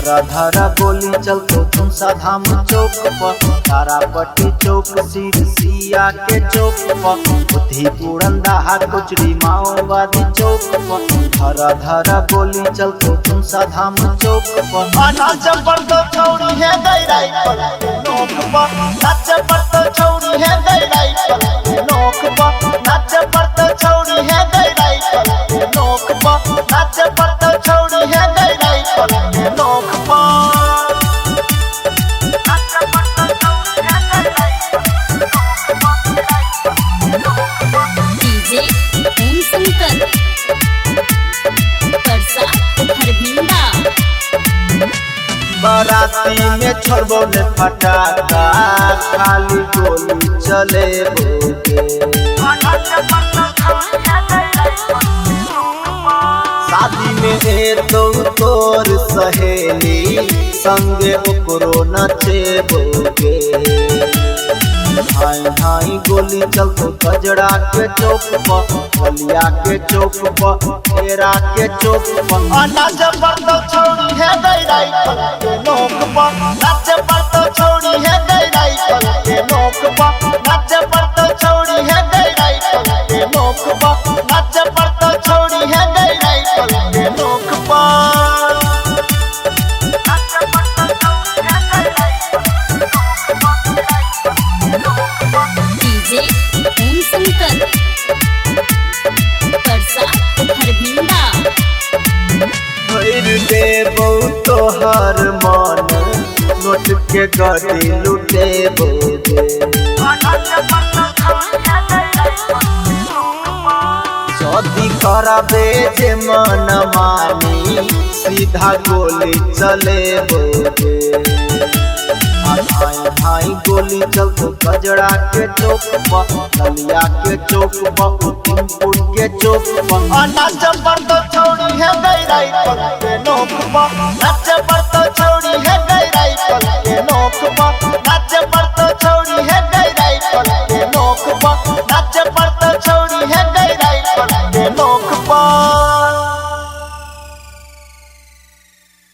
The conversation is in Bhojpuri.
धरा धरा गोली चलतो तुम धाम चौक पर, तारापट्टी चौक सिरसिया के चौक पर, बुद्धि पुरंदा कुचरी माओवादी चौक पर। धरा धरा गोली चलतो तुम धाम चौक पर, नाच पड़तो छौरी है गैराई पर नोक पर, नाच पड़तो छौरी है गैराई पर नोक पर, नाच पड़तो छौरी है गैराई पर नोक पर, नाच पड़तो छौरी है गैराई पर नोक डीजे ओम शंकर परसा हरभिंडा। बाराती में छोड़बो ने फटाका, खाली गोली चले बोगे। शादी में तो तोर सहेली संगे ओकरो नचे बोगे। ढाई ढाई गोली चलतो गजरा के चौक पर, बलिया के चौक पर, तेरा के चौक पर। नाच पड़तो छौरी है गैराई पर नोक पर, नाच पड़तो छौरी है गैराई पर नोक पर, नाच पड़तो छौरी है गैराई पर नोक पर, नाच पड़तो छौरी है गैराई पर नोक पर। डीजे ओम शंकर परसा हरभिंडा। भैर देबो तोहर मन, नोट के गड्डी लुटे बोगे। शादी कराबे जे मन मानी, सीधा गोली चले बोगे। ढाई ढाई गोली चलतो गजरा के चौक पर, बलिया के चौक पर, उदयपुर के चौक पर। नाच पड़तो छौरी है गैराई पर नोक पर, नाच पड़तो छौरी